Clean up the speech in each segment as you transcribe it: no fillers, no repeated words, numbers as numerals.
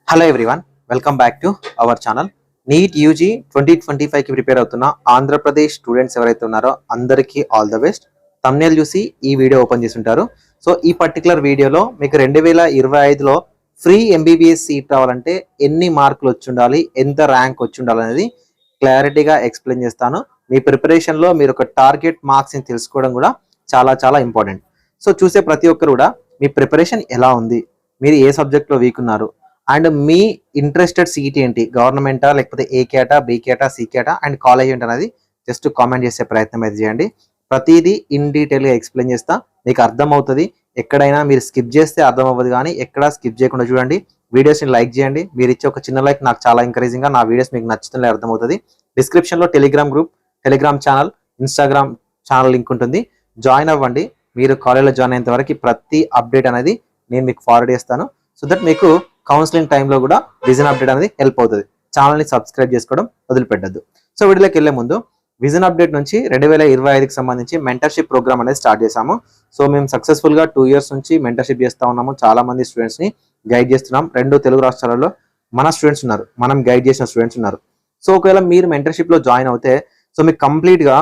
Hello everyone, welcome back to our channel. NEET UG 2025కి prepare అవుతున్న Andhra Pradesh students ఎవరైతే ఉన్నారో అందరికీ ఆల్ ద బెస్ట్. థంబ్నెయిల్ చూసి ఈ వీడియో ఓపెన్ చేసి ఉంటారు. సో ఈ పర్టికులర్ వీడియోలో మీకు 2025లో ఫ్రీ ఎంబీబీఎస్ సీట్ రావాలంటే ఎన్ని మార్కులు వచ్చి ఉండాలి, ఎంత ర్యాంక్ వచ్చి ఉండాలి అనేది క్లారిటీగా ఎక్స్ప్లెయిన్ చేస్తాను. మీ ప్రిపరేషన్లో మీరు ఒక టార్గెట్ మార్క్స్ని తెలుసుకోవడం కూడా చాలా చాలా ఇంపార్టెంట్. సో చూసే ప్రతి ఒక్కరు కూడా మీ ప్రిపరేషన్ ఎలా ఉంది, మీరు ఏ సబ్జెక్ట్లో వీక్ ఉన్నారు, అండ్ మీ ఇంట్రెస్టెడ్ సీట్ ఏంటి, గవర్నమెంటా లేకపోతే ఏ కేటా, బి కేటా, సి కేటా అండ్ కాలేజ్ ఏంటి అనేది జస్ట్ కామెంట్ చేసే ప్రయత్నం అయితే చేయండి. ప్రతిదీ ఇన్ డీటెయిల్గా ఎక్స్ప్లెయిన్ చేస్తా, మీకు అర్థమవుతుంది. ఎక్కడైనా మీరు స్కిప్ చేస్తే అర్థం అవ్వదు, కానీ ఎక్కడ స్కిప్ చేయకుండా చూడండి. వీడియోస్ని లైక్ చేయండి. మీరు ఇచ్చే ఒక చిన్న లైక్ నాకు చాలా ఎంకరేజింగ్గా నా వీడియోస్ మీకు నచ్చుతుందో అర్థమవుతుంది. డిస్క్రిప్షన్లో Telegram group, Telegram channel, Instagram channel link ఉంటుంది. జాయిన్ అవ్వండి. మీరు కాలేజ్లో జాయిన్ అయ్యేంత వరకు ప్రతి అప్డేట్ అనేది నేను మీకు ఫార్వర్డ్ చేస్తాను. సో దట్ మీకు కౌన్సిలింగ్ టైంలో కూడా విజన్ అప్డేట్ అనేది హెల్ప్ అవుతుంది. ఛానల్ని సబ్స్క్రైబ్ చేసుకోవడం వదిలిపెట్టద్దు. సో వీడియోలోకి వెళ్ళే ముందు విజన్ అప్డేట్ నుంచి 2025కి సంబంధించి మెంటర్షిప్ ప్రోగ్రామ్ అనేది స్టార్ట్ చేశాము. సో మేము సక్సెస్ఫుల్గా 2 years నుంచి మెంటర్షిప్ చేస్తూ ఉన్నాము. చాలా మంది స్టూడెంట్స్ని గైడ్ చేస్తున్నాం. 2 తెలుగు రాష్ట్రాలలో మన స్టూడెంట్స్ ఉన్నారు, మనం గైడ్ చేసిన స్టూడెంట్స్ ఉన్నారు. సో ఒకవేళ మీరు మెంటర్షిప్లో జాయిన్ అవుతే సో మీకు కంప్లీట్గా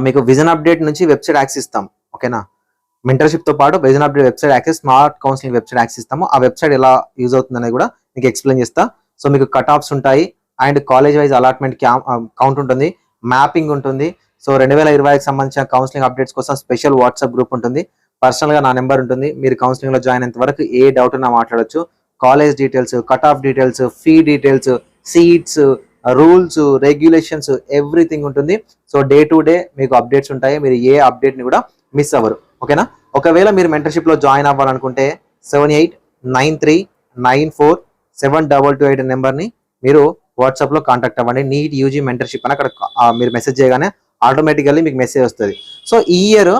మీకు విజన్ అప్డేట్ నుంచి వెబ్సైట్ యాక్సెస్ ఇస్తాం. ఓకేనా, మెంటర్షిప్ తో పాటు vision update website access, smart counselling website access ఇస్తాము. ఆ వెబ్సైట్ ఎలా యూజ్ అవుతుంది అనేది కూడా మీకు ఎక్స్ప్లెయిన్ చేస్తా. సో మీకు కట్ ఆఫ్స్ ఉంటాయి and college wise allotment count ఉంటుంది, మ్యాపింగ్ ఉంటుంది. సో 2025కి సంబంధించిన కౌన్సిలింగ్ అప్డేట్స్ కోసం స్పెషల్ వాట్సాప్ గ్రూప్ ఉంటుంది. పర్సనల్గా నా నెంబర్ ఉంటుంది. మీరు కౌన్సిలింగ్లో జాయిన్ అయ్యేంత వరకు ఏ డౌట్ ఉన్నా మాట్లాడచ్చు. College details, cut off details, fee details, seats, rules, regulations, everything ఉంటుంది. సో డే టు డే మీకు అప్డేట్స్ ఉంటాయి. మీరు ఏ అప్డేట్ని కూడా మిస్ అవ్వరు. ఓకేనా, ఒకవేళ మీరు మెంటర్షిప్లో జాయిన్ అవ్వాలనుకుంటే 7893947228 నెంబర్ని మీరు వాట్సాప్లో కాంటాక్ట్ అవ్వండి. నీట్ యూజీ మెంటర్షిప్ అని అక్కడ మీరు మెసేజ్ చేయగానే ఆటోమేటికల్లీ మీకు మెసేజ్ వస్తుంది. సో ఈ ఇయర్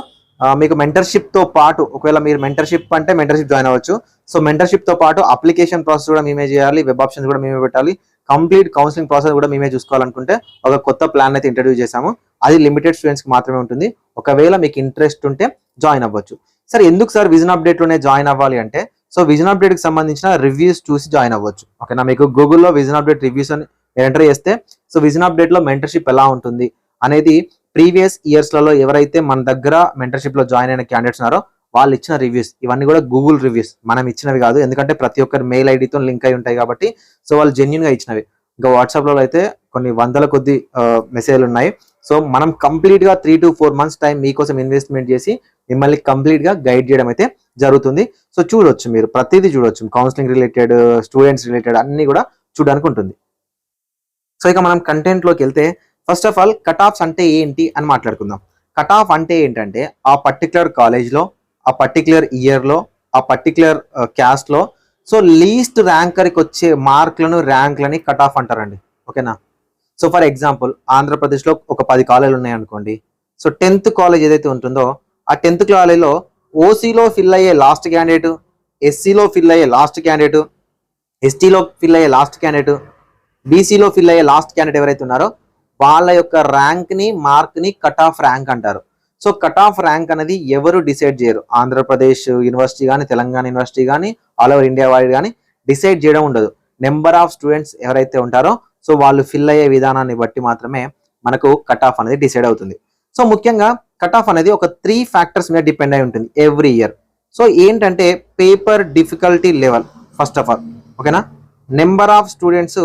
మీకు మెంటర్షిప్తో పాటు, ఒకవేళ మీరు మెంటర్షిప్ అంటే మెంటర్షిప్ జాయిన్ అవ్వచ్చు. సో మెంటర్షిప్తో పాటు అప్లికేషన్ ప్రాసెస్ కూడా మేమే చేయాలి, వెబ్ ఆప్షన్స్ కూడా మేమే పెట్టాలి, కంప్లీట్ కౌన్సిలింగ్ ప్రాసెస్ కూడా మేమే చూసుకోవాలనుకుంటే ఒక కొత్త ప్లాన్ అయితే ఇంట్రడ్యూస్ చేశాము. అది లిమిటెడ్ స్టూడెంట్స్కి మాత్రమే ఉంటుంది. ఒకవేళ మీకు ఇంట్రెస్ట్ ఉంటే జాయిన్ అవ్వచ్చు. సార్ ఎందుకు సార్ విజన్ అప్డేట్లోనే జాయిన్ అవ్వాలి అంటే, సో విజన్ అప్డేట్కి సంబంధించిన రివ్యూస్ చూసి జాయిన్ అవ్వచ్చు. ఓకేనా, మీకు గూగుల్లో విజన్ అప్డేట్ రివ్యూస్ అని ఎంటర్ చేస్తే సో విజన్ అప్డేట్లో మెంటర్షిప్ ఎలా ఉంటుంది అనేది ప్రీవియస్ ఇయర్స్లలో ఎవరైతే మన దగ్గర మెంటర్షిప్లో జాయిన్ అయిన క్యాండిడేట్స్ ఉన్నారో వాళ్ళు ఇచ్చిన రివ్యూస్, ఇవన్నీ కూడా గూగుల్ రివ్యూస్, మనం ఇచ్చినవి కాదు. ఎందుకంటే ప్రతి ఒక్కరి మెయిల్ ఐడితో లింక్ అయి ఉంటాయి కాబట్టి సో వాళ్ళు జెన్యున్గా ఇచ్చినవి. ఇంకా వాట్సాప్లో అయితే కొన్ని వందల కొద్ది మెసేజ్లు ఉన్నాయి. సో మనం కంప్లీట్గా 3 to 4 months టైం మీకోసం ఇన్వెస్ట్మెంట్ చేసి మిమ్మల్ని కంప్లీట్గా గైడ్ చేయడం అయితే జరుగుతుంది. సో చూడొచ్చు, మీరు ప్రతిదీ చూడొచ్చు. కౌన్సిలింగ్ రిలేటెడ్, స్టూడెంట్స్ రిలేటెడ్ అన్ని కూడా చూడడానికి ఉంటుంది. సో ఇక మనం కంటెంట్లోకి వెళ్తే first of all cut offs అంటే ఏంటి అని మాట్లాడుకుందాం. కట్ ఆఫ్ అంటే ఏంటంటే ఆ పర్టికులర్ కాలేజ్లో, ఆ పర్టికులర్ ఇయర్లో, ఆ పర్టికులర్ క్యాస్ట్లో సో లీస్ట్ ర్యాంకర్కి వచ్చే మార్కులను, ర్యాంక్లని కట్ ఆఫ్ అంటారండి. ఓకేనా, సో ఫర్ ఎగ్జాంపుల్ ఆంధ్రప్రదేశ్లో ఒక 10 కాలేజీలు ఉన్నాయనుకోండి. సో 10th కాలేజ్ ఏదైతే ఉంటుందో ఆ 10th కాలేజ్లో ఓసీలో ఫిల్ అయ్యే లాస్ట్ క్యాండిడేట్, ఎస్సీలో ఫిల్ అయ్యే లాస్ట్ క్యాండిడేట్, ఎస్టీలో ఫిల్ అయ్యే లాస్ట్ క్యాండిడేట్, బీసీలో ఫిల్ అయ్యే లాస్ట్ క్యాండిడేట్ ఎవరైతే ఉన్నారో వాళ్ళ యొక్క ర్యాంక్ని, మార్క్ని కట్ ఆఫ్ ర్యాంక్ అంటారు. సో కట్ ఆఫ్ ర్యాంక్ అనేది ఎవరు డిసైడ్ చేయరు. ఆంధ్రప్రదేశ్ యూనివర్సిటీ కానీ, తెలంగాణ యూనివర్సిటీ కానీ, ఆల్ ఓవర్ ఇండియా వైడ్ కానీ డిసైడ్ చేయడం ఉండదు. నెంబర్ ఆఫ్ స్టూడెంట్స్ ఎవరైతే ఉంటారో సో వాళ్ళు ఫిల్ అయ్యే విధానాన్ని బట్టి మాత్రమే మనకు కట్ ఆఫ్ అనేది డిసైడ్ అవుతుంది. సో ముఖ్యంగా కట్ ఆఫ్ అనేది ఒక 3 factors మీద డిపెండ్ అయి ఉంటుంది ఎవ్రీ ఇయర్. సో ఏంటంటే paper difficulty level first of all, ఓకేనా, number of students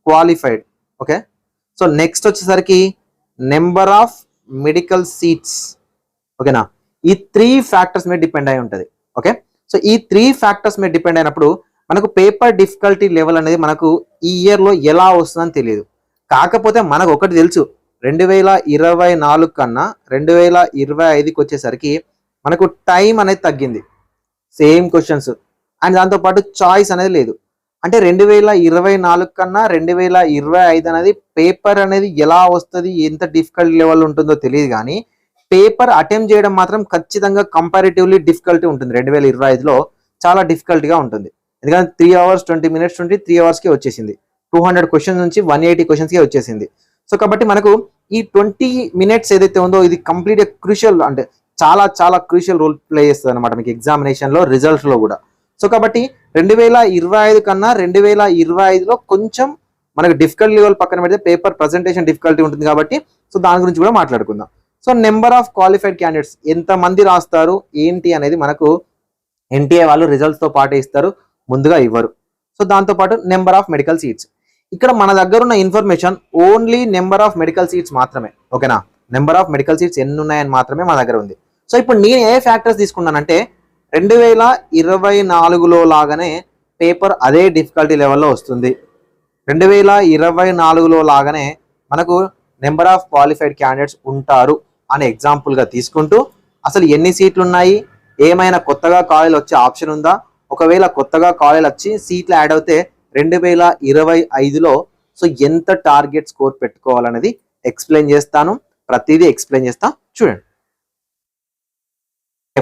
qualified, okay. So next వచ్చేసరికి నెంబర్ ఆఫ్ మెడికల్ సీట్స్, ఓకేనా. ఈ 3 factors మీద డిపెండ్ అయి ఉంటుంది. ఓకే, సో ఈ 3 factors మీద డిపెండ్ అయినప్పుడు మనకు పేపర్ డిఫికల్టీ లెవెల్ అనేది మనకు ఈ ఇయర్లో ఎలా వస్తుందని తెలియదు. కాకపోతే మనకు ఒకటి తెలుసు, 2024 కన్నా 2025కి వచ్చేసరికి మనకు టైం అనేది తగ్గింది, సేమ్ క్వశ్చన్స్ అండ్ దాంతోపాటు చాయిస్ అనేది లేదు. అంటే 2024 కన్నా 2025 అనేది పేపర్ అనేది ఎలా వస్తుంది, ఎంత డిఫికల్ట్ లెవెల్ ఉంటుందో తెలియదు, కానీ పేపర్ అటెంప్ట్ చేయడం మాత్రం ఖచ్చితంగా కంపారిటివ్లీ డిఫికల్టీ ఉంటుంది. 2025లో చాలా డిఫికల్ట్గా ఉంటుంది. ఎందుకంటే 3 hours 20 minutes నుండి 3 hours వచ్చేసింది. 200 questions నుంచి 180 questions వచ్చేసింది. సో కాబట్టి మనకు ఈ 20 minutes ఏదైతే ఉందో ఇది కంప్లీట్గా క్రూషియల్, అంటే చాలా చాలా క్రూషియల్ రోల్ ప్లే చేస్తుంది అనమాట మీకు ఎగ్జామినేషన్లో, రిజల్ట్స్లో కూడా. సో కాబట్టి 2025 కన్నా 2025లో కొంచెం మనకు డిఫికల్ట్ లెవెల్ పక్కన పెడితే పేపర్ ప్రజెంటేషన్ డిఫికల్టీ ఉంటుంది కాబట్టి సో దాని గురించి కూడా మాట్లాడుకుందాం. So number of qualified candidates ఎంతమంది రాస్తారు ఏంటి అనేది మనకు ఎన్టీఏ వాళ్ళు రిజల్ట్స్తో పాటు ఇస్తారు, ముందుగా ఇవ్వరు. సో దాంతోపాటు నెంబర్ ఆఫ్ మెడికల్ సీట్స్. ఇక్కడ మన దగ్గర ఉన్న information only number of medical seats మాత్రమే. ఓకేనా, నెంబర్ ఆఫ్ మెడికల్ సీట్స్ ఎన్ని ఉన్నాయని మాత్రమే మన దగ్గర ఉంది. సో ఇప్పుడు నేను ఏ ఫ్యాక్టర్స్ తీసుకున్నానంటే 2024లో లాగానే పేపర్ అదే డిఫికల్టీ లెవెల్లో వస్తుంది. 2024లో లాగానే మనకు నెంబర్ ఆఫ్ క్వాలిఫైడ్ క్యాండిడేట్స్ ఉంటారు అని ఎగ్జాంపుల్గా తీసుకుంటూ అసలు ఎన్ని సీట్లు ఉన్నాయి, ఏమైనా కొత్తగా కాలేజీలు వచ్చే ఆప్షన్ ఉందా, ఒకవేళ కొత్తగా కాలేజీలు వచ్చి సీట్లు యాడ్ అవుతే 2025లో సో ఎంత టార్గెట్ స్కోర్ పెట్టుకోవాలనేది ఎక్స్ప్లెయిన్ చేస్తాను. ప్రతిదీ ఎక్స్ప్లెయిన్ చేస్తా చూడండి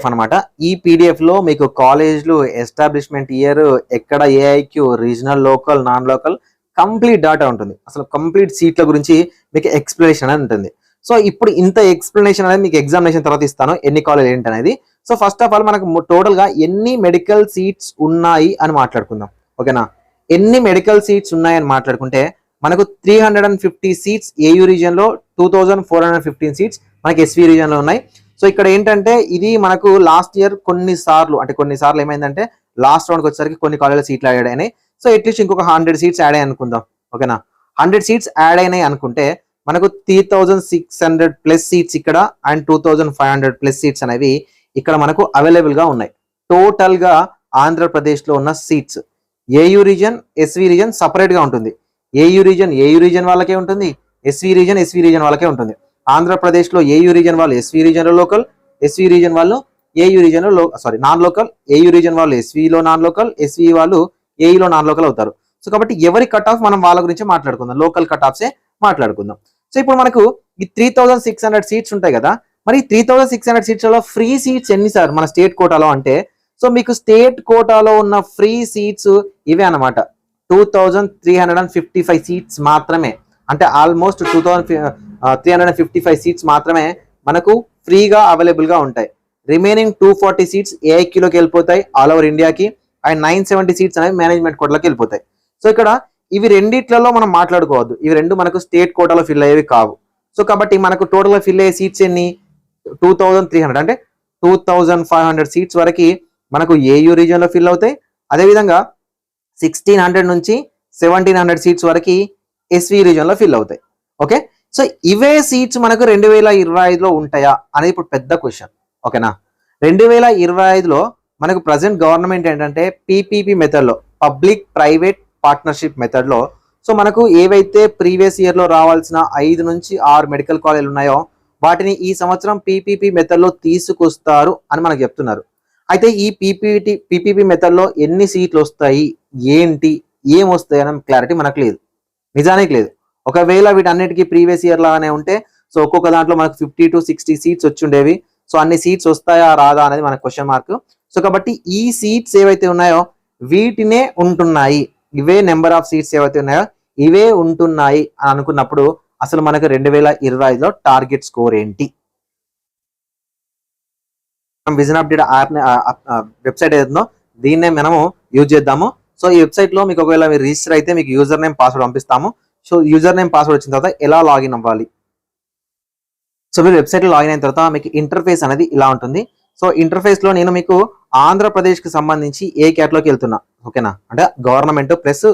అనమాట. ఈ పీడిఎఫ్ లో మీకు కాలేజ్లు, ఎస్టాబ్లిష్మెంట్ ఇయర్, ఎక్కడ AIQ, regional, local, non local complete data ఉంటుంది. అసలు కంప్లీట్ సీట్ల గురించి మీకు ఎక్స్ప్లెనేషన్ అనేది ఉంటుంది. సో ఇప్పుడు ఇంత ఎక్స్ప్లెనేషన్ అనేది మీకు ఎగ్జామినేషన్ తర్వాత ఇస్తాను, ఎన్ని కాలేజ్ ఏంటి అనేది. సో ఫస్ట్ ఆఫ్ ఆల్ మనకు టోటల్ గా ఎన్ని మెడికల్ సీట్స్ ఉన్నాయి అని మాట్లాడుకుందాం. ఓకేనా, ఎన్ని మెడికల్ సీట్స్ ఉన్నాయని మాట్లాడుకుంటే మనకు 350 సీట్స్ ఏయూ రీజియన్ లో, 2415 సీట్స్ మనకి ఎస్వి రీజియన్ లో ఉన్నాయి. సో ఇక్కడ ఏంటంటే ఇది మనకు లాస్ట్ ఇయర్ కొన్నిసార్లు ఏమైందంటే లాస్ట్ రౌండ్కి వచ్చేసరికి కొన్ని కాలేజీల సీట్లు యాడ్ అయినాయి. సో అట్లీస్ట్ ఇంకొక 100 సీట్స్ యాడ్ అయ్యాయి అనుకుందాం. ఓకేనా, 100 సీట్స్ యాడ్ అయినాయి అనుకుంటే మనకు 3600 ప్లస్ సీట్స్ ఇక్కడ అండ్ 2500 ప్లస్ సీట్స్ అనేవి ఇక్కడ మనకు అవైలబుల్ గా ఉన్నాయి. టోటల్ గా ఆంధ్రప్రదేశ్ లో ఉన్న seats AU region, SV region separate గా ఉంటుంది. ఏయూ రీజన్ వాళ్ళకే ఉంటుంది, ఎస్వి రీజన్ వాళ్ళకే ఉంటుంది. ఆంధ్రప్రదేశ్ లో ఏయూ రీజన్ వాళ్ళు ఎస్వి రీజన్ లో లోకల్, ఎస్వి రీజన్ వాళ్ళు ఏయూ రీజన్ లో నాన్ లోకల్, ఏయూ రీజన్ వాళ్ళు ఎస్విలో నాన్ లోకల్, ఎస్వి వాళ్ళు ఏఈలో నాన్ లోకల్ అవుతారు. సో కాబట్టి ఎవరి కట్ ఆఫ్ మనం వాళ్ళ గురించి మాట్లాడుకుందాం, లోకల్ కట్ ఆఫ్సే మాట్లాడుకుందాం. సో ఇప్పుడు మనకు ఈ 3600 సీట్స్ ఉంటాయి కదా, మరి 3600 సీట్స్లో ఫ్రీ సీట్స్ ఎన్ని సార్ మన స్టేట్ కోటాలో అంటే, సో మీకు స్టేట్ కోటాలో ఉన్న ఫ్రీ సీట్స్ ఇవే అనమాట. 2355 సీట్స్ మాత్రమే, అంటే ఆల్మోస్ట్ 2355 సీట్స్ మాత్రమే మనకు ఫ్రీగా అవైలబుల్ గా ఉంటాయి. రిమైనింగ్ 240 సీట్స్ ఏఐక్యూలోకి వెళ్ళిపోతాయి ఆల్ ఓవర్ ఇండియాకి, అండ్ 970 సీట్స్ అనేవి మేనేజ్మెంట్ కోటాలోకి వెళ్ళిపోతాయి. సో ఇక్కడ ఇవి రెండిట్లలో మనం మాట్లాడుకోవద్దు, ఇవి రెండు మనకు స్టేట్ కోటాలో ఫిల్ అయ్యేవి కావు. సో కాబట్టి మనకు టోటల్ గా ఫిల్ అయ్యే సీట్స్ ఎన్ని 2300, అంటే 2500 సీట్స్ వరకు మనకు ఏయూ రీజియన్ లో ఫిల్ అవుతాయి. అదేవిధంగా 1600 నుంచి 1700 సీట్స్ వరకు ఎస్వి రీజియన్ లో ఫిల్ అవుతాయి. ఓకే, సో ఇవే సీట్స్ మనకు 2025లో ఉంటాయా అనేది ఇప్పుడు పెద్ద క్వశ్చన్. ఓకేనా, 2025లో మనకు ప్రజెంట్ గవర్నమెంట్ ఏంటంటే పీపీపీ మెథడ్ లో, పబ్లిక్ ప్రైవేట్ పార్ట్నర్షిప్ మెథడ్ లో, సో మనకు ఏవైతే ప్రీవియస్ ఇయర్ లో రావాల్సిన 5 నుంచి 6 మెడికల్ కాలేజీలు ఉన్నాయో వాటిని ఈ సంవత్సరం పీపీపీ మెథడ్ లో తీసుకొస్తారు అని మనకు చెప్తున్నారు. అయితే ఈ పీపీపీ మెథడ్ లో ఎన్ని సీట్లు వస్తాయి, ఏంటి, ఏం వస్తాయి అనే క్లారిటీ మనకు లేదు, నిజానికి లేదు. ఒకవేళ వీటన్నిటికీ ప్రీవియస్ ఇయర్ లాగానే ఉంటే సో ఒక్కొక్క దాంట్లో మనకు 50 to 60 సీట్స్ వచ్చి ఉండేవి. సో అన్ని సీట్స్ వస్తాయా రాదా అనేది మనకు క్వశ్చన్ మార్క్. సో కాబట్టి ఈ సీట్స్ ఏవైతే ఉన్నాయో వీటినే ఉంటున్నాయి, ఇవే నెంబర్ ఆఫ్ సీట్స్ ఏవైతే ఉన్నాయో ఇవే ఉంటున్నాయి అని అనుకున్నప్పుడు అసలు మనకు 2025లో టార్గెట్ స్కోర్ ఏంటి? విజన్ అప్డేట్ యాప్ వెబ్సైట్ ఏదైతుందో దీన్నే మనము యూజ్ చేద్దాము. సో ఈ వెబ్సైట్ లో మీకు ఒకవేళ మీరు రిజిస్టర్ అయితే మీకు యూజర్ నేమ్ పాస్వర్డ్ పంపిస్తాము. సో యూజర్ నేమ్ పాస్వర్డ్ వచ్చిన తర్వాత ఎలా లాగిన్ అవ్వాలి? సో మీరు వెబ్సైట్ లో లాగిన్ అయిన తర్వాత మీకు ఇంటర్ఫేస్ అనేది ఇలా ఉంటుంది. సో ఇంటర్ఫేస్ లో నేను మీకు ఆంధ్రప్రదేశ్ కి సంబంధించి ఏ క్యాట్లోకి వెళ్తున్నా. ఓకేనా, అంటే గవర్నమెంట్ ప్లస్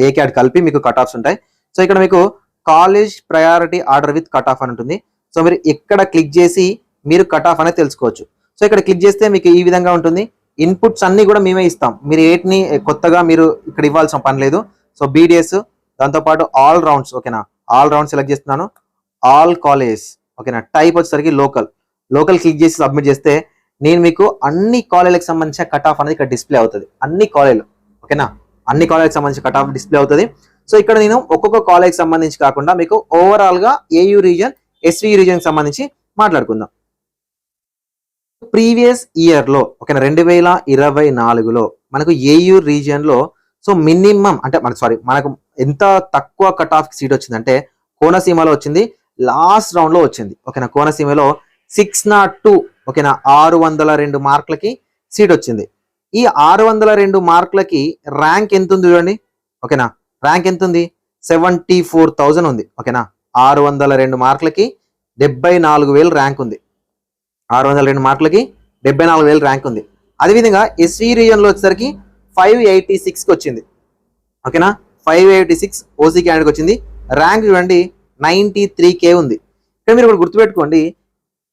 ఏ క్యాట్ కలిపి మీకు కట్ ఆఫ్స్ ఉంటాయి. సో ఇక్కడ మీకు college priority order with cut off అని ఉంటుంది. సో మీరు ఎక్కడ క్లిక్ చేసి మీరు కట్ ఆఫ్ అనేది తెలుసుకోవచ్చు. సో ఇక్కడ క్లిక్ చేస్తే మీకు ఈ విధంగా ఉంటుంది. ఇన్పుట్స్ అన్ని కూడా మేమే ఇస్తాం, మీరు ఏటిని కొత్తగా మీరు ఇక్కడ ఇవ్వాల్సిన పని లేదు. సో బీడిఎస్, దాంతోపాటు ఆల్ రౌండ్స్. ఓకేనా, ఆల్ రౌండ్స్ సెలెక్ట్ చేస్తున్నాను, ఆల్ కాలేజెస్. ఓకేనా, టైప్ వచ్చేసరికి లోకల్ క్లిక్ చేసి సబ్మిట్ చేస్తే నేను మీకు అన్ని కాలేజీలకు సంబంధించిన కట్ ఆఫ్ అనేది ఇక్కడ డిస్ప్లే అవుతుంది. అన్ని కాలేజీలు, ఓకేనా, అన్ని కాలేజీకి సంబంధించిన కట్ ఆఫ్ డిస్ప్లే అవుతుంది. సో ఇక్కడ నేను ఒక్కొక్క కాలేజ్కి సంబంధించి కాకుండా మీకు ఓవరాల్ గా ఏయూ రీజన్, ఎస్వి రీజన్ మనకి మాట్లాడుకుందాం. ప్రీవియస్ ఇయర్ లో ఓకేనా 2024లో మనకు ఏయూ రీజియన్ లో సో మినిమం అంటే మనకు ఎంత తక్కువ కట్ ఆఫ్ సీట్ వచ్చిందంటే కోనసీమలో వచ్చింది, లాస్ట్ రౌండ్ లో వచ్చింది. ఓకేనా, కోనసీమలో 602 ఓకేనా 602 మార్కులకి సీట్ వచ్చింది. ఈ 602 మార్కులకి ర్యాంక్ ఎంత ఉంది చూడండి. ఓకేనా, ర్యాంక్ ఎంత ఉంది? 74,000 ఉంది. ఓకేనా, 602 మార్కులకి 74,000 ర్యాంక్ ఉంది. 602 మార్కులకి 74,000 ర్యాంక్ ఉంది. అదేవిధంగా ఎస్వి రీజన్లో వచ్చేసరికి 586కి వచ్చింది. ఓకేనా, 586 ఓసీ క్యాండిడేట్కి వచ్చింది. ర్యాంక్ చూడండి 93K ఉంది. ఇక్కడ మీరు గుర్తుపెట్టుకోండి,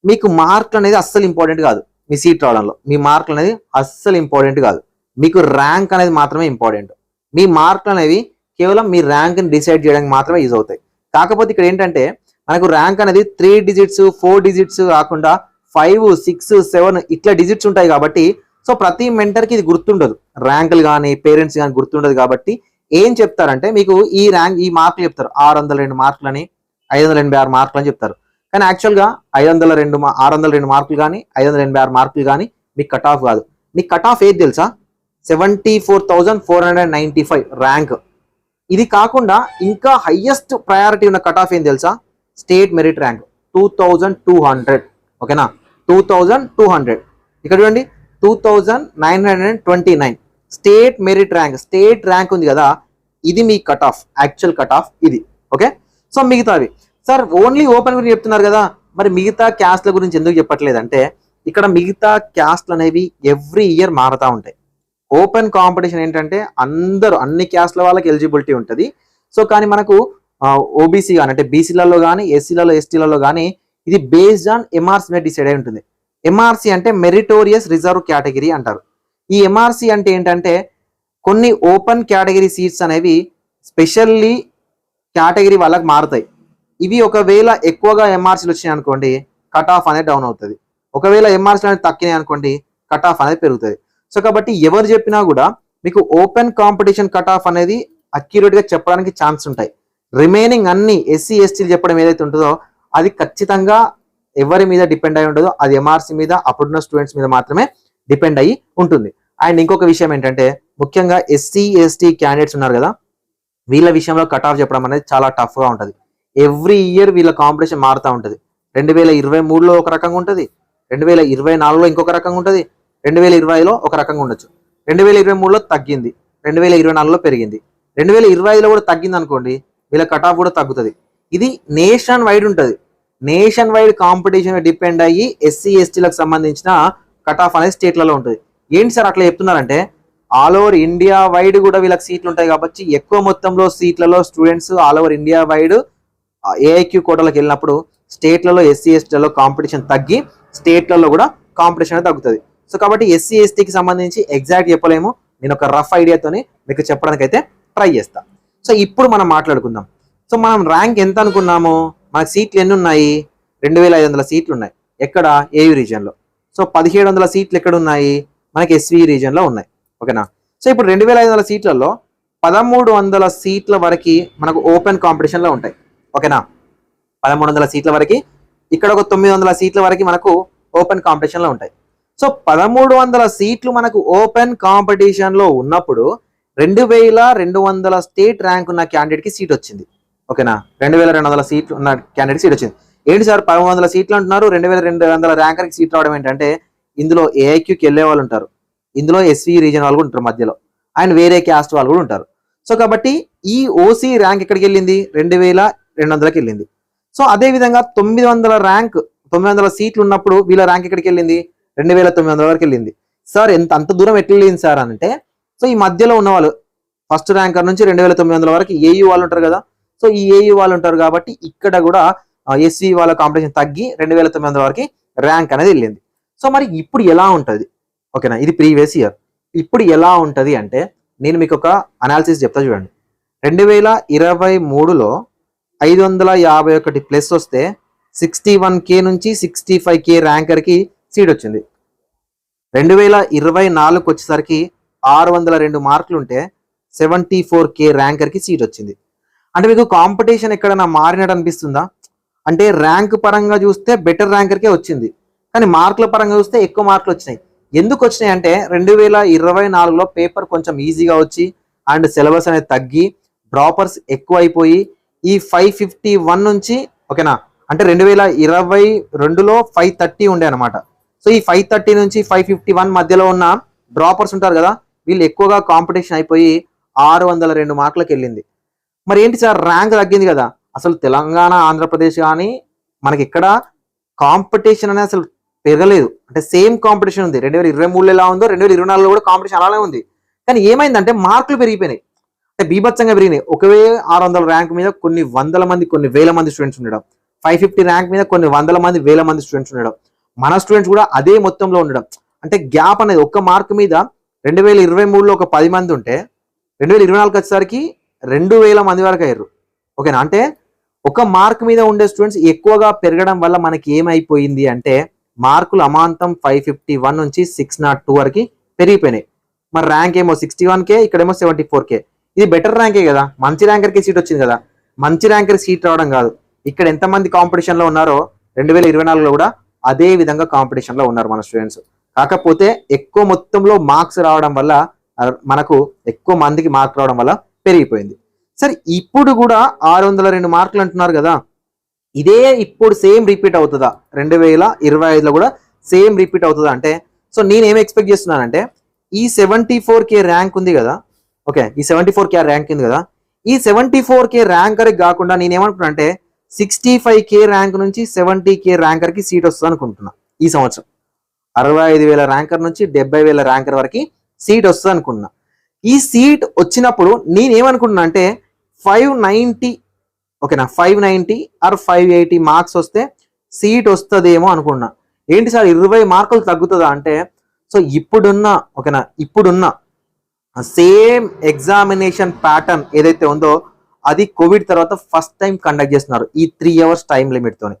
మీకు మార్కులు అనేది అస్సలు ఇంపార్టెంట్ కాదు. మీ సీట్ రావడంలో మీ మార్కులు అనేది అస్సలు ఇంపార్టెంట్ కాదు. మీకు ర్యాంక్ అనేది మాత్రమే ఇంపార్టెంట్. మీ మార్కులు అనేవి కేవలం మీ ర్యాంక్ని డిసైడ్ చేయడానికి మాత్రమే యూజ్ అవుతాయి. కాకపోతే ఇక్కడ ఏంటంటే మనకు ర్యాంక్ అనేది 3 డిజిట్స్ 4 డిజిట్స్ కాకుండా 5, 6, 7 ఇట్లా డిజిట్స్ ఉంటాయి కాబట్టి సో ప్రతి మెంటర్కి ఇది గుర్తుండదు. ర్యాంకులు కానీ పేరెంట్స్ కానీ గుర్తుండదు. కాబట్టి ఏం చెప్తారంటే మీకు ఈ ర్యాంక్ ఈ మార్కులు చెప్తారు, 602 మార్కులని 586 మార్కులు అని చెప్తారు. కానీ యాక్చువల్గా 602 మార్కులు కానీ 586 మార్కులు కానీ మీకు కట్ ఆఫ్ కాదు. మీకు కట్ ఆఫ్ ఏది తెలుసా? 74,495 ర్యాంక్. ఇది కాకుండా ఇంకా హైయెస్ట్ ప్రయారిటీ ఉన్న కట్ ఆఫ్ ఏం తెలుసా? State merit rank 2200. ఓకేనా, 2200. ఇక్కడ చూడండి 2929 state merit rank. State rank ఉంది కదా, ఇది మీ cut off, actual cut off ఇది. ఓకే, సో మిగతావి సార్ ఓన్లీ ఓపెన్ గురించి చెప్తున్నారు కదా, మరి మిగతా క్యాస్ట్ల గురించి ఎందుకు చెప్పట్లేదంటే ఇక్కడ మిగతా క్యాస్ట్లు అనేవి ఎవ్రీ ఇయర్ మారుతూ ఉంటాయి. ఓపెన్ కాంపిటీషన్ ఏంటంటే అన్ని క్యాస్ట్ల వాళ్ళకి ఎలిజిబిలిటీ ఉంటుంది. సో కానీ మనకు ఓబీసీ కానీ అంటే బీసీలలో కానీ ఎస్సీలలో ఎస్టీలలో కానీ ఇది బేస్డ్ ఆన్ ఎంఆర్సీ మీద డిసైడ్ అయి ఉంటుంది. ఎంఆర్సీ అంటే మెరిటోరియస్ రిజర్వ్ కేటగిరీ అంటారు. ఈ ఎంఆర్సీ అంటే ఏంటంటే కొన్ని ఓపెన్ కేటగిరీ సీట్స్ అనేవి స్పెషల్లీ కేటగిరీ వాళ్ళకి మారుతాయి. ఇవి ఒకవేళ ఎక్కువగా ఎంఆర్సీలు వచ్చినాయి అనుకోండి కట్ ఆఫ్ అనేది డౌన్ అవుతుంది. ఒకవేళ ఎంఆర్సీలు అనేది తక్కినాయి అనుకోండి కట్ ఆఫ్ అనేది పెరుగుతుంది. సో కాబట్టి ఎవరు చెప్పినా కూడా మీకు ఓపెన్ కాంపిటీషన్ కట్ ఆఫ్ అనేది అక్యురేట్ గా చెప్పడానికి ఛాన్స్ ఉంటాయి. రిమైనింగ్ అన్ని ఎస్సీ ఎస్టీలు చెప్పడం ఏదైతే ఉంటుందో అది ఖచ్చితంగా ఎవరి మీద డిపెండ్ అయి ఉండదో, అది ఎంఆర్సీ మీద అప్పుడున్న స్టూడెంట్స్ మీద మాత్రమే డిపెండ్ అయ్యి ఉంటుంది. అండ్ ఇంకొక విషయం ఏంటంటే ముఖ్యంగా ఎస్సీ ఎస్టీ క్యాండిడేట్స్ ఉన్నారు కదా, వీళ్ళ విషయంలో కట్ ఆఫ్ చెప్పడం అనేది చాలా టఫ్ గా ఉంటుంది. ఎవ్రీ ఇయర్ వీళ్ళ కాంపిటీషన్ మారుతూ ఉంటుంది. 2023లో ఒక రకంగా ఉంటుంది, 2024లో ఇంకొక రకంగా ఉంటుంది, 2020లో ఒక రకంగా ఉండొచ్చు. 2023లో తగ్గింది, 2024లో పెరిగింది, 2025లో కూడా తగ్గింది అనుకోండి, వీళ్ళ కట్ ఆఫ్ కూడా తగ్గుతుంది. ఇది నేషన్ వైడ్ ఉంటుంది. నేషన్ వైడ్ కాంపిటీషన్ డిపెండ్ అయ్యి ఎస్సీ ఎస్టీలకు సంబంధించిన కట్ ఆఫ్ అనేది స్టేట్లలో ఉంటుంది. ఏంటి సార్ అట్లా చెప్తున్నారంటే ఆల్ ఓవర్ ఇండియా వైడ్ కూడా వీళ్ళకి సీట్లు ఉంటాయి కాబట్టి ఎక్కువ మొత్తంలో సీట్లలో students all over India wide AIQ కోటాలకు వెళ్ళినప్పుడు స్టేట్లలో ఎస్సీ ఎస్టీలలో కాంపిటీషన్ తగ్గి స్టేట్లలో కూడా కాంపిటీషన్ అనేది తగ్గుతుంది. సో కాబట్టి ఎస్సీ ఎస్టీకి సంబంధించి ఎగ్జాక్ట్ చెప్పలేము, నేను ఒక రఫ్ ఐడియాతోని మీకు చెప్పడానికి అయితే ట్రై చేస్తా. సో ఇప్పుడు మనం మాట్లాడుకుందాం. సో మనం ర్యాంక్ ఎంత అనుకున్నాము? మనకు సీట్లు ఎన్ని ఉన్నాయి? 2,500 సీట్లు ఉన్నాయి. ఎక్కడ? ఏయూ రీజియన్లో. సో 1,700 సీట్లు ఎక్కడ ఉన్నాయి? మనకి ఎస్వి రీజియన్లో ఉన్నాయి. ఓకేనా, సో ఇప్పుడు 2,500 సీట్లలో 1,300 సీట్ల వరకు మనకు ఓపెన్ కాంపిటీషన్లో ఉంటాయి. ఓకేనా, 1,300 సీట్ల వరకు, ఇక్కడ ఒక 900 సీట్ల వరకు మనకు ఓపెన్ కాంపిటీషన్లో ఉంటాయి. సో 1,300 సీట్లు మనకు ఓపెన్ కాంపిటీషన్లో ఉన్నప్పుడు 2,200 స్టేట్ ర్యాంక్ ఉన్న క్యాండిడేట్కి సీట్ వచ్చింది. ఓకేనా, 2,200 సీట్లు ఉన్న క్యాండిడేట్ సీట్ వచ్చింది. ఏంటి సార్ 1,100 సీట్లు అంటున్నారు, 2,200 ర్యాంకర్కి సీట్ రావడం ఏంటంటే ఇందులో ఏఐక్యూకి వెళ్ళే వాళ్ళు ఉంటారు, ఇందులో ఎస్వి రీజన్ వాళ్ళు కూడా ఉంటారు మధ్యలో, అండ్ వేరే క్యాస్ట్ వాళ్ళు కూడా ఉంటారు. సో కాబట్టి ఈ ఓసీ ర్యాంక్ ఎక్కడికి వెళ్ళింది? 2,200కి వెళ్ళింది. సో అదే విధంగా 900 సీట్లు ఉన్నప్పుడు వీళ్ళ ర్యాంక్ ఎక్కడికి వెళ్ళింది? 2,900 వరకు వెళ్ళింది. సార్ అంత దూరం ఎట్లా వెళ్ళింది సార్ అని అంటే సో ఈ మధ్యలో ఉన్న వాళ్ళు ఫస్ట్ ర్యాంకర్ నుంచి 2,900 వరకు ఏయూ వాళ్ళు ఉంటారు కదా, సో ఈ ఏయూ వాళ్ళు ఉంటారు కాబట్టి ఇక్కడ కూడా ఎస్వి వాళ్ళ కాంపిటీషన్ తగ్గి 2,900 వరకు ర్యాంక్ అనేది వెళ్ళింది. సో మరి ఇప్పుడు ఎలా ఉంటుంది? ఓకేనా, ఇది ప్రీవియస్ ఇయర్. ఇప్పుడు ఎలా ఉంటుంది అంటే నేను మీకు ఒక అనాలిసిస్ చెప్తా చూడండి. 2023లో 551 ప్లస్ వస్తే 61K నుంచి 65K ర్యాంకర్కి సీట్ వచ్చింది. 2024కి వచ్చేసరికి 602 మార్కులు ఉంటే 74K ర్యాంకర్కి సీట్ వచ్చింది. అంటే మీకు కాంపిటీషన్ ఎక్కడైనా మారినట్టు అనిపిస్తుందా? అంటే ర్యాంక్ పరంగా చూస్తే బెటర్ ర్యాంకర్కే వచ్చింది, కానీ మార్కుల పరంగా చూస్తే ఎక్కువ మార్కులు వచ్చినాయి. ఎందుకు వచ్చినాయి అంటే 2024లో పేపర్ కొంచెం ఈజీగా వచ్చి అండ్ సిలబస్ అనేది తగ్గి డ్రాపర్స్ ఎక్కువ అయిపోయి ఈ 551 నుంచి ఓకేనా, అంటే 2022లో 530 ఉండే అనమాట. సో ఈ 530 నుంచి 551 మధ్యలో ఉన్న డ్రాపర్స్ ఉంటారు కదా, వీళ్ళు ఎక్కువగా కాంపిటీషన్ అయిపోయి 602 మార్కులకు వెళ్ళింది. మరి ఏంటి సార్ ర్యాంక్ తగ్గింది కదా, అసలు తెలంగాణ ఆంధ్రప్రదేశ్ కానీ మనకి ఇక్కడ కాంపిటీషన్ అనేది అసలు పెరగలేదు. అంటే సేమ్ కాంపిటీషన్ ఉంది. 2023 ఎలా ఉందో 2024లో కూడా కాంపిటీషన్ అలానే ఉంది. కానీ ఏమైందంటే మార్కులు పెరిగిపోయినాయి, అంటే బీభత్సంగా పెరిగినాయి. 1600 ర్యాంక్ మీద కొన్ని వందల మంది కొన్ని వేల మంది స్టూడెంట్స్ ఉండడం, 550 ర్యాంక్ మీద కొన్ని వందల మంది వేల మంది స్టూడెంట్స్ ఉండడం, మన స్టూడెంట్స్ కూడా అదే మొత్తంలో ఉండడం. అంటే గ్యాప్ అనేది ఒక్క మార్క్ మీద 2023లో ఒక 10 మంది ఉంటే 2024 వచ్చేసరికి 2000 మంది వరకు అయ్యారు. ఓకేనా, అంటే ఒక మార్క్ మీద ఉండే స్టూడెంట్స్ ఎక్కువగా పెరగడం వల్ల మనకి ఏమైపోయింది అంటే మార్కులు అమాంతం 551 నుంచి 602 వరకు పెరిగిపోయినాయి. మరి ర్యాంక్ ఏమో 61K, ఇక్కడేమో 74K. ఇది బెటర్ ర్యాంకే కదా, మంచి ర్యాంకర్కి సీట్ వచ్చింది కదా. మంచి ర్యాంకర్ సీట్ రావడం కాదు, ఇక్కడ ఎంతమంది కాంపిటీషన్లో ఉన్నారో 2024లో కూడా అదే విధంగా కాంపిటీషన్లో ఉన్నారు మన స్టూడెంట్స్. కాకపోతే ఎక్కువ మొత్తంలో మార్క్స్ రావడం వల్ల మనకు ఎక్కువ మందికి మార్క్ రావడం వల్ల పెరిగిపోయింది. సరే ఇప్పుడు కూడా 602 మార్కులు అంటున్నారు కదా, ఇదే ఇప్పుడు సేమ్ రిపీట్ అవుతుందా 2025లో కూడా సేమ్ రిపీట్ అవుతుందా అంటే, సో నేనేం ఎక్స్పెక్ట్ చేస్తున్నానంటే ఈ 74K ర్యాంక్ ఉంది కదా, ఓకే ఈ 74K ర్యాంక్ ఉంది కదా, ఈ 74K ర్యాంకర్కి కాకుండా నేనేమనుకున్నా అంటే 65K ర్యాంక్ నుంచి 70K ర్యాంకర్కి సీట్ వస్తుంది అనుకుంటున్నా. ఈ సంవత్సరం 65,000 ర్యాంకర్ నుంచి 70,000 ర్యాంకర్ వరకు సీట్ వస్తుంది అనుకున్నా. ఈ సీట్ వచ్చినప్పుడు నేనేమనుకుంటున్నా అంటే 590, ఓకేనా 590 ఆర్ 580 మార్క్స్ వస్తే సీట్ వస్తుందేమో అనుకున్నా. ఏంటి సార్ 20 మార్కులు తగ్గుతుందా అంటే, సో ఇప్పుడున్న సేమ్ ఎగ్జామినేషన్ ప్యాటర్న్ ఏదైతే ఉందో అది కోవిడ్ తర్వాత ఫస్ట్ టైం కండక్ట్ చేస్తున్నారు ఈ 3 hours టైం లిమిట్ తోని.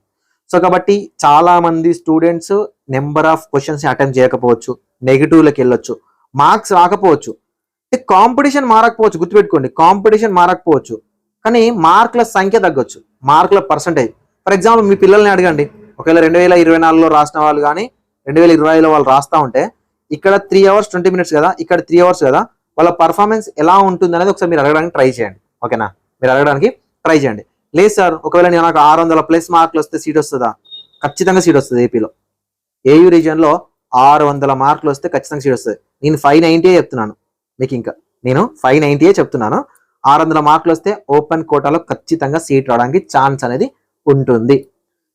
సో కాబట్టి చాలా మంది students number of questions attempt చేయకపోవచ్చు, నెగిటివ్లోకి వెళ్ళొచ్చు, మార్క్స్ రాకపోవచ్చు, కాంపిటీషన్ మారకపోవచ్చు. గుర్తుపెట్టుకోండి, కాంపిటీషన్ మారకపోవచ్చు కానీ మార్కుల సంఖ్య తగ్గొచ్చు, మార్కుల పర్సంటేజ్. ఫర్ ఎగ్జాంపుల్ మీ పిల్లల్ని అడగండి, ఒకవేళ 2024లో రాసిన వాళ్ళు కానీ 2020లో వాళ్ళు రాస్తా ఉంటే ఇక్కడ 3 hours 20 minutes కదా, ఇక్కడ 3 hours కదా, వాళ్ళ పర్ఫార్మెన్స్ ఎలా ఉంటుంది అనేది ఒకసారి మీరు అడగడానికి ట్రై చేయండి. ఓకేనా, మీరు అడగడానికి ట్రై చేయండి. లేదు సార్ ఒకవేళ నేను నాకు 600+ మార్కులు వస్తే సీట్ వస్తుందా, ఖచ్చితంగా సీట్ వస్తుంది. ఏపీలో ఏయూ రీజియన్లో 600 మార్కులు వస్తే ఖచ్చితంగా సీట్ వస్తుంది. నేను 590 చెప్తున్నాను మీకు, ఇంకా నేను 590 చెప్తున్నాను. 600 మార్కులు వస్తే ఓపెన్ కోటాలో ఖచ్చితంగా సీట్ రావడానికి ఛాన్స్ అనేది ఉంటుంది.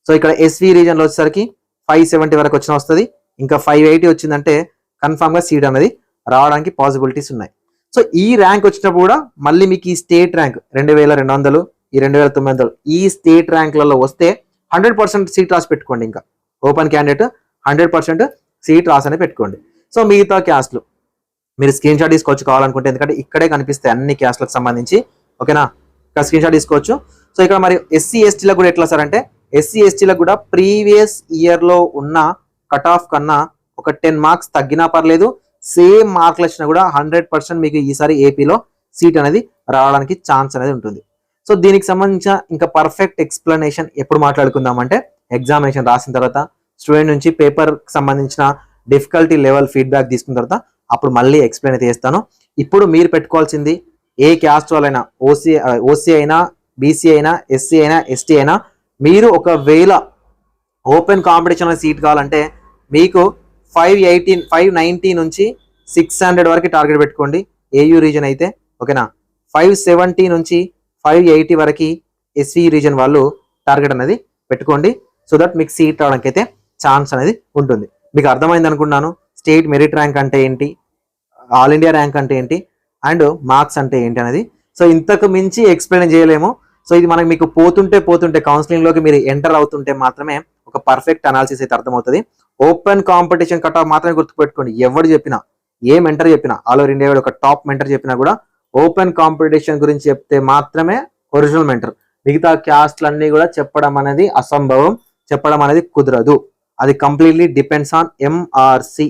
సో ఇక్కడ ఎస్వి రీజన్లో వచ్చేసరికి 570 వరకు వచ్చిన వస్తుంది, ఇంకా 580 వచ్చిందంటే కన్ఫామ్గా సీట్ అనేది రావడానికి పాసిబిలిటీస్ ఉన్నాయి. సో ఈ ర్యాంక్ వచ్చినప్పుడు కూడా మళ్ళీ మీకు ఈ స్టేట్ ర్యాంక్ 2200, ఈ 2900 ఈ స్టేట్ ర్యాంక్లలో వస్తే 100% సీట్ రాసి పెట్టుకోండి. ఇంకా ఓపెన్ క్యాండిడేట్ 100% సీట్ రాసి పెట్టుకోండి. సో మిగతా క్యాస్ట్లు మీరు స్క్రీన్ షాట్ తీసుకోవచ్చు కావాలనుకుంటే, ఎందుకంటే ఇక్కడే కనిపిస్తాయి అన్ని క్యాస్ట్లకు సంబంధించి. ఓకేనా, ఇక్కడ స్క్రీన్ షాట్ తీసుకోవచ్చు. సో ఇక్కడ మరి ఎస్సీ ఎస్టీలకు కూడా ఎట్లా సార్ అంటే, ఎస్సీ ఎస్టీలకు కూడా ప్రీవియస్ ఇయర్లో ఉన్న కట్ ఆఫ్ కన్నా ఒక 10 మార్క్స్ తగ్గినా పర్లేదు, సేమ్ మార్కులు వచ్చినా కూడా 100% మీకు ఈసారి ఏపీలో సీట్ అనేది రావడానికి ఛాన్స్ అనేది ఉంటుంది. సో దీనికి సంబంధించిన ఇంకా పర్ఫెక్ట్ ఎక్స్ప్లెనేషన్ ఎప్పుడు మాట్లాడుకుందాం అంటే, ఎగ్జామినేషన్ రాసిన తర్వాత స్టూడెంట్ నుంచి పేపర్కి సంబంధించిన డిఫికల్టీ లెవెల్ ఫీడ్బ్యాక్ తీసుకున్న తర్వాత అప్పుడు మళ్ళీ ఎక్స్ప్లెయిన్ అయితే చేస్తాను. ఇప్పుడు మీరు పెట్టుకోవాల్సింది ఏ క్యాస్ట్ వాళ్ళైనా, ఓసీ అయినా, బీసీ అయినా, ఎస్సీ అయినా, ఎస్టీ అయినా, మీరు ఒకవేళ ఓపెన్ కాంపిటీషన్లో సీట్ కావాలంటే మీకు 590 నుంచి 600 వరకు టార్గెట్ పెట్టుకోండి ఏయూ రీజన్ అయితే. ఓకేనా, 570 నుంచి 580 వరకు ఎస్సీ రీజన్ వాళ్ళు టార్గెట్ అనేది పెట్టుకోండి. సో దట్ మీకు సీట్ రావడానికి అయితే ఛాన్స్ అనేది ఉంటుంది. మీకు అర్థమైంది అనుకున్నాను స్టేట్ మెరిట్ ర్యాంక్ అంటే ఏంటి, ఆల్ ఇండియా ర్యాంక్ అంటే ఏంటి, అండ్ మార్క్స్ అంటే ఏంటి అనేది. సో ఇంతకు మించి ఎక్స్ప్లెయిన్ చేయలేము. సో ఇది మనకి మీకు పోతుంటే కౌన్సిలింగ్లోకి మీరు ఎంటర్ అవుతుంటే మాత్రమే ఒక పర్ఫెక్ట్ అనాలిసిస్ అయితే అర్థమవుతుంది. ఓపెన్ కాంపిటీషన్ కట్ ఆఫ్ మాత్రమే గుర్తుపెట్టుకోండి. ఎవరు చెప్పినా, ఏ మెంటర్ చెప్పినా, ఆల్ ఓవర్ ఇండియా ఒక టాప్ మెంటర్ చెప్పినా కూడా ఓపెన్ కాంపిటీషన్ గురించి చెప్తే మాత్రమే ఒరిజినల్ మెంటర్. మిగతా క్యాస్ట్లన్నీ కూడా చెప్పడం అనేది అసంభవం, చెప్పడం అనేది కుదరదు. అది కంప్లీట్లీ డిపెండ్స్ ఆన్ ఎంఆర్సి,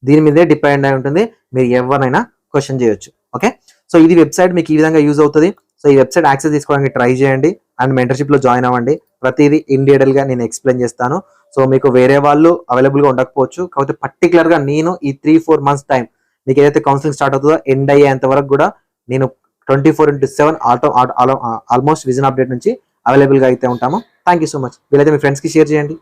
దీని మీదే డిపెండ్ అయి ఉంటుంది. మీరు ఎవరినైనా క్వశ్చన్ చేయొచ్చు. ఓకే, సో ఇది వెబ్సైట్ మీకు ఈ విధంగా యూజ్ అవుతుంది. సో ఈ వెబ్సైట్ యాక్సెస్ తీసుకోవడానికి ట్రై చేయండి అండ్ మెంటర్షిప్లో జాయిన్ అవ్వండి. ప్రతిదీ ఇన్ డీటెయిల్గా నేను ఎక్స్ప్లెయిన్ చేస్తాను. సో మీకు వేరే వాళ్ళు అవైలబుల్గా ఉండకపోవచ్చు, కాకపోతే పర్టికులర్గా నేను ఈ 3-4 months టైం మీకు ఏదైతే కౌన్సిలింగ్ స్టార్ట్ అవుతుందో ఎండ్ అయ్యేంత వరకు కూడా నేను 24/7 ఆల్మోస్ట్ విజన్ అప్డేట్ నుంచి అవైలబుల్గా అయితే ఉంటాము. Thank you so much. వీలైతే మీ ఫ్రెండ్స్కి షేర్ చేయండి.